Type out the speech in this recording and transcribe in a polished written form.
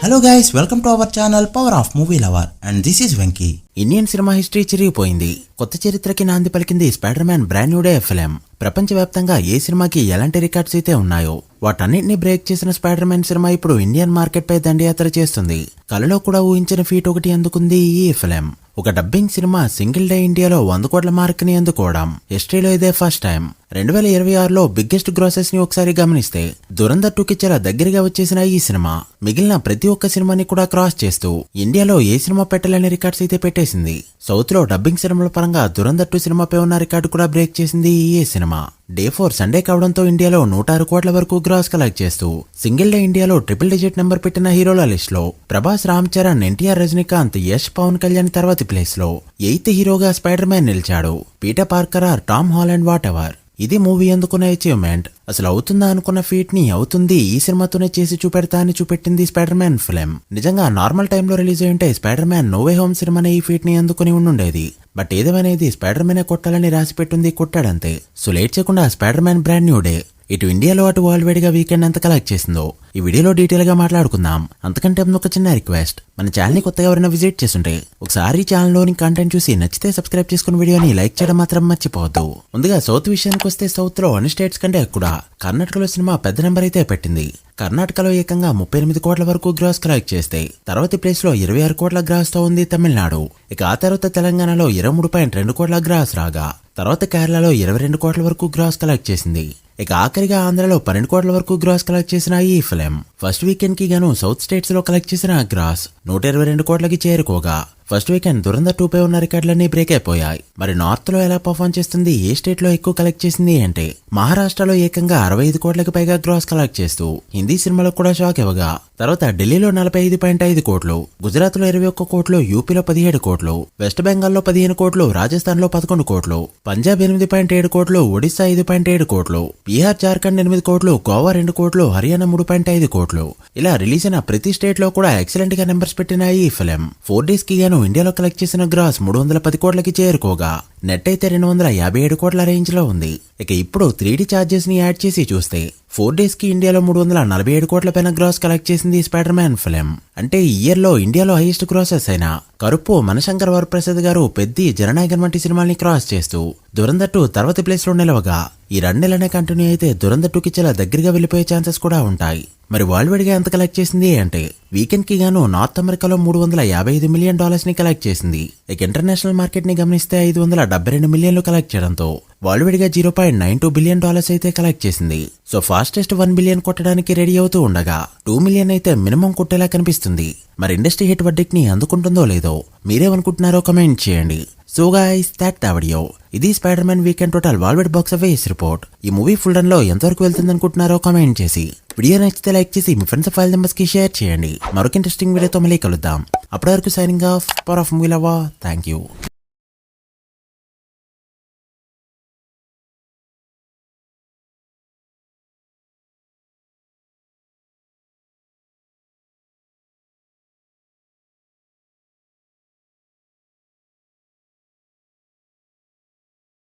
Hello guys, welcome to our channel power of movie lover and this is Venky. Indian cinema history చిరిగిపోయింది. కొత్త చరిత్రకి నాంది పలికింది Spider Man brand new day film. ప్రపంచవ్యాప్తంగా ఏ సినిమాకి ఎలాంటి రికార్డ్స్ అయితే ఉన్నాయో వాటన్నిటిని బ్రేక్ చేసిన స్పైడర్ మ్యాన్ సినిమా ఇప్పుడు ఇండియన్ మార్కెట్ పై దండయాత్ర చేస్తుంది. కలలో కూడా ఊహించిన ఫీట్ ఒకటి అందుకుంది ఈ ఫిలిం. ఒక డబ్బింగ్ సినిమా సింగిల్ డే ఇండియాలో 100 కోట్ల మార్క్ ని అందుకోవడం హిస్టరీలో ఇదే ఫస్ట్ టైం. 2026లో బిగ్గెస్ట్ గ్రాసెస్ ని ఒకసారి గమనిస్తే దురంధర్ 2కి చాలా దగ్గరగా వచ్చేసిన ఈ సినిమా మిగిలిన ప్రతి ఒక్క సినిమాని కూడా క్రాస్ చేస్తూ ఇండియాలో ఏ సినిమా పెట్టలేని రికార్డ్స్ అయితే పెట్టేసింది. సౌత్ లో డబ్బింగ్ సినిమాల పరంగా దురంధర్ 2 సినిమాపై ఉన్న రికార్డు కూడా బ్రేక్ చేసింది ఈ సినిమా. డే 4 సండే కావడంతో ఇండియాలో 106 కోట్ల వరకు గ్రాస్ కలెక్ట్ చేస్తూ సింగిల్ డే ఇండియాలో ట్రిపుల్ డిజిట్ నెంబర్ పెట్టిన హీరోల లిస్ట్ లో ప్రభాస్, రామ్ చరణ్, ఎన్టీఆర్, రజనీకాంత్, యష్, పవన్ కళ్యాణ్ తర్వాతి ప్లేస్ లో 8th హీరోగా స్పైడర్ మ్యాన్ నిలిచాడు. Peter Parker or Tom Holland whatever ఎవర్. ఇది మూవీ అందుకున్న అచీవ్మెంట్. అసలు అవుతుందా అనుకున్న ఫీట్ ని అవుతుంది ఈ సినిమాతోనే చేసి చూపెడతా అని చూపెట్టింది స్పైడర్ మ్యాన్ ఫిలిం. నిజంగా నార్మల్ టైంలో రిలీజ్ అయి ఉంటే Spider Man No Way Home సినిమానే ఈ ఫీట్ ని అందుకుని ఉండుండేది. బట్ ఏదేమైనా స్పైడర్ మ్యాన్ కొట్టాలని రాసి పెట్టుంది, కొట్టాడంతే. సో లేట్ చేయకుండా Spider Man brand new day ఇటు ఇండియాలో అటు వరల్డ్ వైడ్ గా వీకెండ్ ఎంత కలెక్ట్ చేసిందో ఈ వీడియోలో డీటెయిల్ గా మాట్లాడుకుందాం. అంతకంటే ఒక చిన్న రిక్వెస్ట్, మన ఛానల్ ని కొత్తగా ఎవరైనా విజిట్ చేస్తుంటే ఒకసారి ఛానల్ లోని కంటెంట్ చూసి నచ్చితే సబ్స్క్రైబ్ చేసుకుని వీడియోని లైక్ చేయడం మాత్రం మర్చిపోవద్దు. ముందుగా సౌత్ విషయానికి వస్తే సౌత్ లో అన్ని స్టేట్స్ కంటే కూడా కర్ణాటకలో సినిమా పెద్ద నెంబర్ అయితే పెట్టింది. కర్ణాటకలో ఏకంగా 38 కోట్ల వరకు గ్రాస్ కలెక్ట్ చేస్తే తర్వాతి ప్లేస్ లో 26 కోట్ల గ్రాస్ తో ఉంది తమిళనాడు. ఇక ఆ తర్వాత తెలంగాణలో 23.2 కోట్ల గ్రాస్ రాగా తర్వాత కేరళలో 22 కోట్ల వరకు గ్రాస్ కలెక్ట్ చేసింది. ఇక ఆఖరిగా ఆంధ్రలో 12 కోట్ల వరకు గ్రాస్ కలెక్ట్ చేసిన ఈ ఫిలిం ఫస్ట్ వీకెండ్ కి గాను సౌత్ స్టేట్స్ లో కలెక్ట్ చేసిన గ్రాస్ 122 కోట్లకి చేరుకోగా ఫస్ట్ వీకెండ్ దురంధర్ 2 పై ఉన్న రికార్డులన్నీ బ్రేక్ అయిపోయాయి. మరి నార్త్ లో ఎలా పర్ఫార్మ్ చేస్తుంది, ఏ స్టేట్ లో ఎక్కువ కలెక్ట్ చేసింది అంటే మహారాష్ట్రలో ఏకంగా 65 కోట్లకి పైగా గ్రాస్ కలెక్ట్ చేస్తూ హిందీ సినిమాలో కూడా షాక్ ఇవ్వగా తర్వాత ఢిల్లీలో 45.5 కోట్లు, గుజరాత్ లో 21 కోట్లు, యూపీలో 17 కోట్లు, వెస్ట్ బెంగాల్లో 15 కోట్లు, రాజస్థాన్ లో 11 కోట్లు, పంజాబ్ 8.7 కోట్లు, ఒడిశా 5.7 కోట్లు, బీహార్, జార్ఖండ్ 8 కోట్లు, గోవా 2 కోట్లు, హర్యానా 3.5 కోట్లు. ఇలా రిలీజ్ అయిన ప్రతి స్టేట్ లో కూడా ఎక్సలెంట్ గా నెంబర్స్ పెట్టిన ఈ ఫిలిం 4 డేస్ కి గాను ఇండియాలో కలెక్ట్ చేసిన గ్రాస్ 310 కోట్లకి చేరుకోగా నెట్ అయితే 257 కోట్ల రేంజ్ లో ఉంది. ఇక ఇప్పుడు 3D చార్జెస్ ని యాడ్ చేసి చూస్తే 4 డేస్ కి ఇండియాలో 347 కోట్ల పైన గ్రాస్ కలెక్ట్ చేసింది స్పైడర్ మ్యాన్ ఫిలిం. అంటే ఈ ఇయర్ లో ఇండియాలో హైయెస్ట్ గ్రాసెస్ అయిన కరుప్పు, మనశంకర్ వరప్రసాద్ గారు పెద్ది, జననాయకన్ వంటి సినిమాల్ని క్రాస్ చేస్తూ దురంధర్ 2 తర్వాతి ప్లేస్ లో నిలవగా ఈ 2 నెలనే కంటిన్యూ అయితే దురంధర్ 2కి చాలా దగ్గరగా వెళ్లిపోయే ఛాన్సెస్ కూడా ఉంటాయి. మరి వరల్డ్ వైడ్ గా ఎంత కలెక్ట్ చేసింది అంటే వీకెండ్ కి గాను నార్త్ అమెరికాలో $355 మిలియన్ ని కలెక్ట్ చేసింది. ఇక ఇంటర్నేషనల్ మార్కెట్ ని గమనిస్తే $572 మిలియన్లు కలెక్ట్ చేయడంతో వరల్డ్ వైడ్ గా $0.92 బిలియన్ అయితే కలెక్ట్ చేసింది. సో ఫాస్టెస్ట్ 1 బిలియన్ కొట్టడానికి రెడీ అవుతూ ఉండగా 2 మిలియన్ అయితే మినిమం కొట్టేలా కనిపిస్తుంది. మరి ఇండస్ట్రీ హిట్ వర్డిక్ట్ ని అందుకుంటుందో లేదో మీరేమనుకుంటున్నారో కమెంట్ చేయండి. So guys, that the video. ఇది Spider Man weekend total world wide box office report. ఈ మూవీ ఫుల్ రన్ లో ఎంతవరకు వెళ్తుంది అనుకుంటున్నారో కమెంట్ చేసి వీడియో నచ్చితే లైక్ చేసి మీ ఫ్రెండ్స్ ఫైల్ మెంబర్స్ కి షేర్ చేయండి. మరొక ఇంట్రెస్టింగ్ వీడియోతో మళ్ళీ కలుద్దాం. అప్పటి వరకు signing off, power of movie lover. Thank you.